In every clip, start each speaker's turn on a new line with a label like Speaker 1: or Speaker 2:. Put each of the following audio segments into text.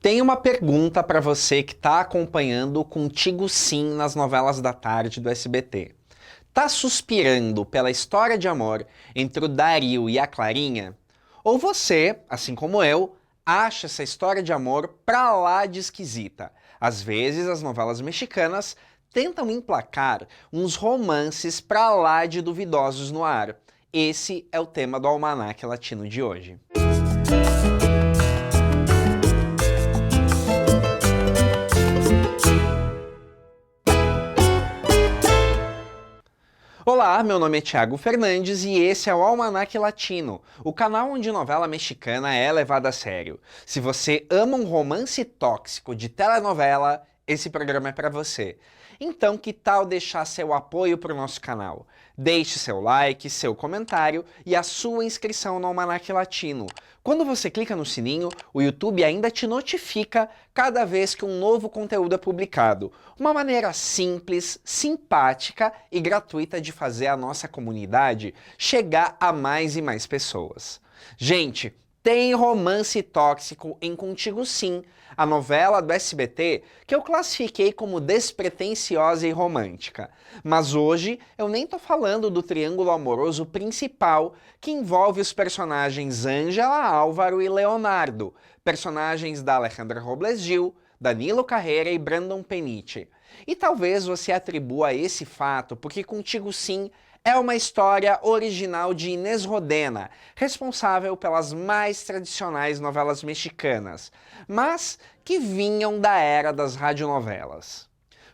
Speaker 1: Tem uma pergunta para você que está acompanhando Contigo Sim nas novelas da tarde do SBT. Tá suspirando pela história de amor entre o Dario e a Clarinha? Ou você, assim como eu, acha essa história de amor pra lá de esquisita? Às vezes as novelas mexicanas tentam emplacar uns romances pra lá de duvidosos no ar. Esse é o tema do Almanaque Latino de hoje. Olá, meu nome é Thiago Fernandes e esse é o Almanaque Latino, o canal onde novela mexicana é levada a sério. Se você ama um romance tóxico de telenovela, esse programa é para você. Então, que tal deixar seu apoio para o nosso canal? Deixe seu like, seu comentário e a sua inscrição no Almanaque Latino. Quando você clica no sininho, o YouTube ainda te notifica cada vez que um novo conteúdo é publicado. Uma maneira simples, simpática e gratuita de fazer a nossa comunidade chegar a mais e mais pessoas. Gente, tem romance tóxico em Contigo Sim, a novela do SBT que eu classifiquei como despretensiosa e romântica. Mas hoje eu nem tô falando do triângulo amoroso principal que envolve os personagens Ângela, Álvaro e Leonardo, personagens da Alejandra Robles Gil, Danilo Carreira e Brandon Peniche. E talvez você atribua esse fato porque Contigo Sim é uma história original de Inés Rodena, responsável pelas mais tradicionais novelas mexicanas, mas que vinham da era das radionovelas.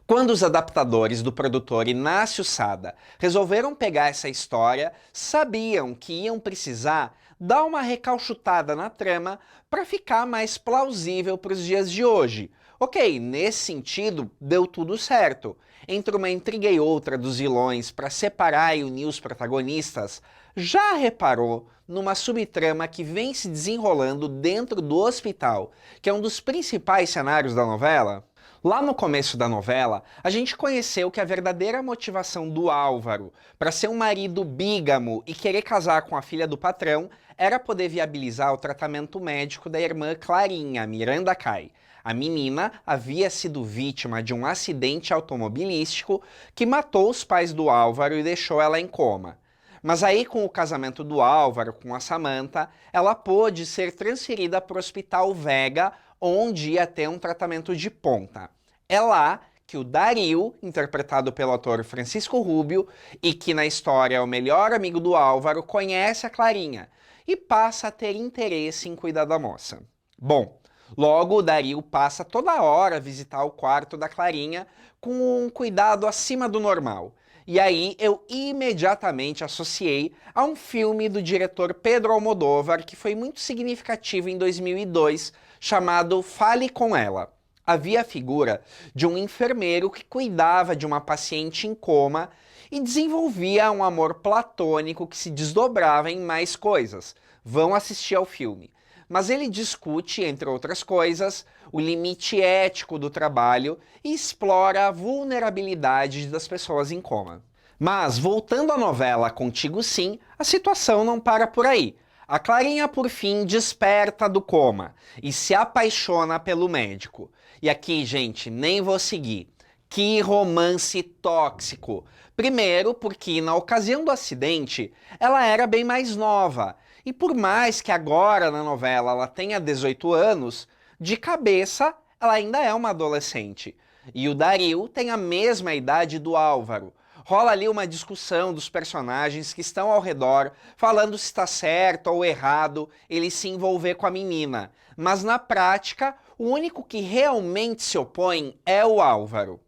Speaker 1: Quando os adaptadores do produtor Inácio Sada resolveram pegar essa história, sabiam que iam precisar dar uma recalchutada na trama para ficar mais plausível para os dias de hoje. Ok, nesse sentido, deu tudo certo. Entre uma intriga e outra dos vilões para separar e unir os protagonistas, já reparou numa subtrama que vem se desenrolando dentro do hospital, que é um dos principais cenários da novela? Lá no começo da novela, a gente conheceu que a verdadeira motivação do Álvaro para ser um marido bígamo e querer casar com a filha do patrão era poder viabilizar o tratamento médico da irmã Clarinha, Miranda Cai. A menina havia sido vítima de um acidente automobilístico que matou os pais do Álvaro e deixou ela em coma. Mas aí, com o casamento do Álvaro com a Samantha, ela pôde ser transferida para o Hospital Vega, onde ia ter um tratamento de ponta. É lá que o Dario, interpretado pelo ator Francisco Rubio, e que na história é o melhor amigo do Álvaro, conhece a Clarinha e passa a ter interesse em cuidar da moça. Bom, logo o Dario passa toda hora a visitar o quarto da Clarinha com um cuidado acima do normal. E aí eu imediatamente associei a um filme do diretor Pedro Almodóvar que foi muito significativo em 2002, chamado Fale com Ela. Havia a figura de um enfermeiro que cuidava de uma paciente em coma e desenvolvia um amor platônico que se desdobrava em mais coisas. Vão assistir ao filme. Mas ele discute, entre outras coisas, o limite ético do trabalho e explora a vulnerabilidade das pessoas em coma. Mas, voltando à novela Contigo Sim, a situação não para por aí. A Clarinha, por fim, desperta do coma e se apaixona pelo médico. E aqui, gente, nem vou seguir. Que romance tóxico! Primeiro, porque na ocasião do acidente, ela era bem mais nova. E por mais que agora na novela ela tenha 18 anos, de cabeça ela ainda é uma adolescente. E o Dario tem a mesma idade do Álvaro. Rola ali uma discussão dos personagens que estão ao redor, falando se está certo ou errado ele se envolver com a menina. Mas na prática, o único que realmente se opõe é o Álvaro.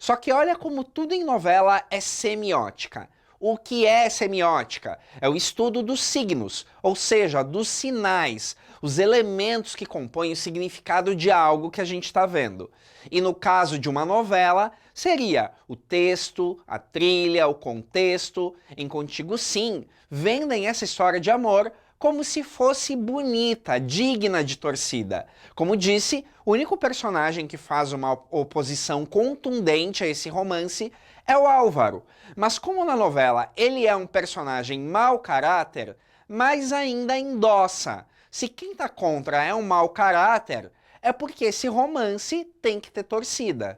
Speaker 1: Só que olha como tudo em novela é semiótica. O que é semiótica? É o estudo dos signos, ou seja, dos sinais, os elementos que compõem o significado de algo que a gente está vendo. E no caso de uma novela, seria o texto, a trilha, o contexto. Em Contigo Sim, vendem essa história de amor como se fosse bonita, digna de torcida. Como disse, o único personagem que faz uma oposição contundente a esse romance é o Álvaro. Mas como na novela ele é um personagem mau caráter, mais ainda endossa. Se quem tá contra é um mau caráter, é porque esse romance tem que ter torcida.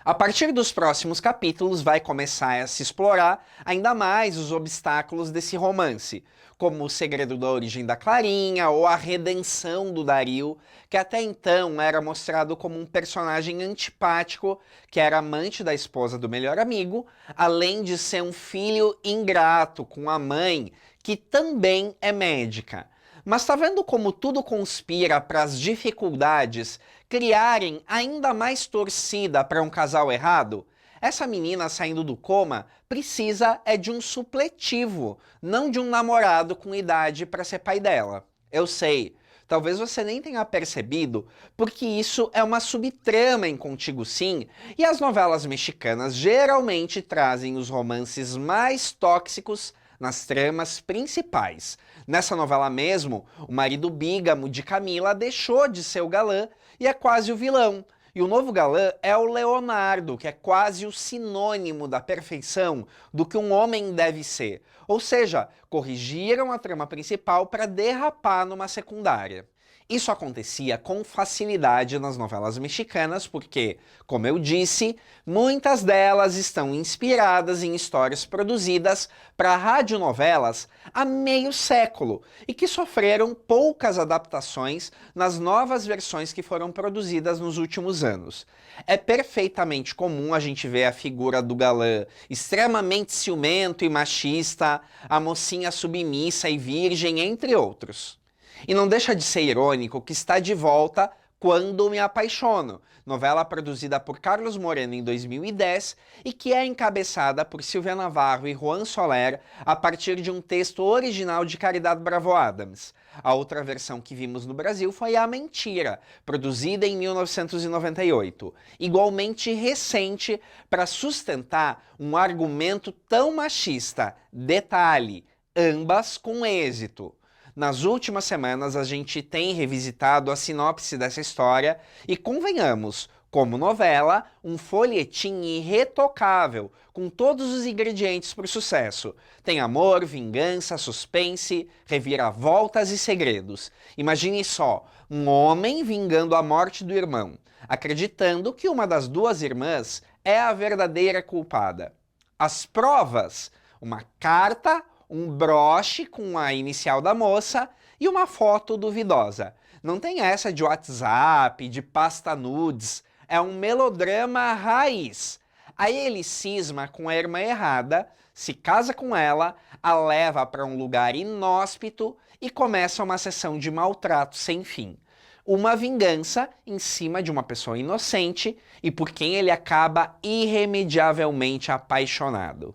Speaker 1: A partir dos próximos capítulos vai começar a se explorar ainda mais os obstáculos desse romance, como o segredo da origem da Clarinha ou a redenção do Dario, que até então era mostrado como um personagem antipático, que era amante da esposa do melhor amigo, além de ser um filho ingrato com a mãe, que também é médica. Mas tá vendo como tudo conspira para as dificuldades criarem ainda mais torcida para um casal errado? Essa menina saindo do coma precisa de um supletivo, não de um namorado com idade para ser pai dela. Eu sei, talvez você nem tenha percebido, porque isso é uma subtrama em Contigo Sim, e as novelas mexicanas geralmente trazem os romances mais tóxicos nas tramas principais. Nessa novela mesmo, o marido bígamo de Camila deixou de ser o galã e é quase o vilão. E o novo galã é o Leonardo, que é quase o sinônimo da perfeição do que um homem deve ser. Ou seja, corrigiram a trama principal para derrapar numa secundária. Isso acontecia com facilidade nas novelas mexicanas porque, como eu disse, muitas delas estão inspiradas em histórias produzidas para radionovelas há meio século e que sofreram poucas adaptações nas novas versões que foram produzidas nos últimos anos. É perfeitamente comum a gente ver a figura do galã extremamente ciumento e machista, a mocinha submissa e virgem, entre outros. E não deixa de ser irônico que está de volta Quando Me Apaixono, novela produzida por Carlos Moreno em 2010 e que é encabeçada por Silvia Navarro e Juan Soler a partir de um texto original de Caridad Bravo Adams. A outra versão que vimos no Brasil foi A Mentira, produzida em 1998, igualmente recente para sustentar um argumento tão machista. Detalhe, ambas com êxito. Nas últimas semanas a gente tem revisitado a sinopse dessa história e convenhamos, como novela, um folhetim irretocável, com todos os ingredientes para o sucesso. Tem amor, vingança, suspense, reviravoltas e segredos. Imagine só, um homem vingando a morte do irmão, acreditando que uma das duas irmãs é a verdadeira culpada. As provas, uma carta, um broche com a inicial da moça e uma foto duvidosa. Não tem essa de WhatsApp, de pasta nudes, é um melodrama raiz. Aí ele cisma com a irmã errada, se casa com ela, a leva para um lugar inóspito e começa uma sessão de maltrato sem fim. Uma vingança em cima de uma pessoa inocente e por quem ele acaba irremediavelmente apaixonado.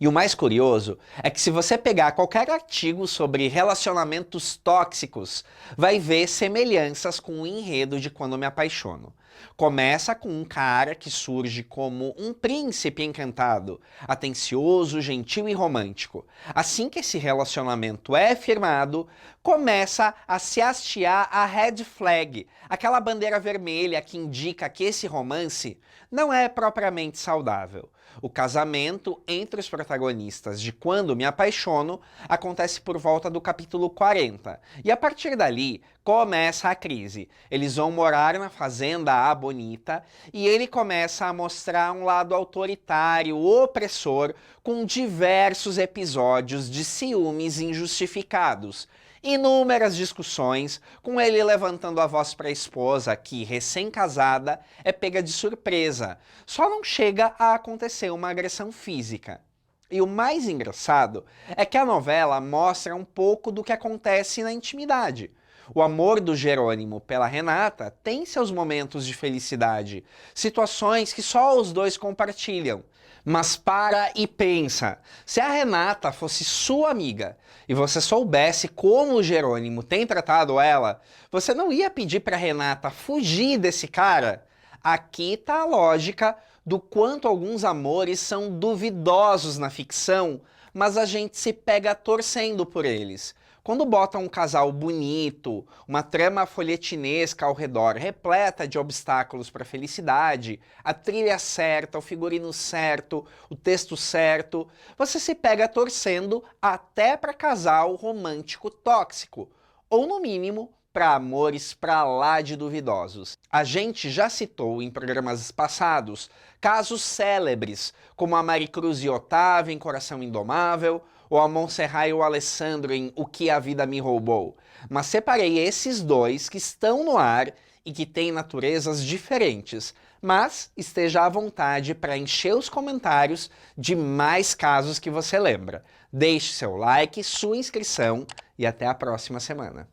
Speaker 1: E o mais curioso é que se você pegar qualquer artigo sobre relacionamentos tóxicos, vai ver semelhanças com o enredo de Quando Me Apaixono. Começa com um cara que surge como um príncipe encantado, atencioso, gentil e romântico. Assim que esse relacionamento é firmado, começa a se hastear a red flag, aquela bandeira vermelha que indica que esse romance não é propriamente saudável. O casamento entre os protagonistas de Quando Me Apaixono acontece por volta do capítulo 40. E a partir dali começa a crise. Eles vão morar na fazenda A Bonita e ele começa a mostrar um lado autoritário, opressor, com diversos episódios de ciúmes injustificados. Inúmeras discussões, com ele levantando a voz para a esposa, que, recém-casada, é pega de surpresa. Só não chega a acontecer uma agressão física. E o mais engraçado é que a novela mostra um pouco do que acontece na intimidade. O amor do Jerônimo pela Renata tem seus momentos de felicidade, situações que só os dois compartilham. Mas para e pensa, se a Renata fosse sua amiga e você soubesse como o Jerônimo tem tratado ela, você não ia pedir para Renata fugir desse cara? Aqui tá a lógica do quanto alguns amores são duvidosos na ficção, mas a gente se pega torcendo por eles. Quando botam um casal bonito, uma trama folhetinesca ao redor repleta de obstáculos para a felicidade, a trilha certa, o figurino certo, o texto certo, você se pega torcendo até para casal romântico tóxico, ou no mínimo para amores pra lá de duvidosos. A gente já citou em programas passados casos célebres, como a Maricruz e Otávio em Coração Indomável, ou a Montserrat e o Alessandro em O que a Vida Me Roubou. Mas separei esses dois que estão no ar e que têm naturezas diferentes. Mas esteja à vontade para encher os comentários de mais casos que você lembra. Deixe seu like, sua inscrição e até a próxima semana.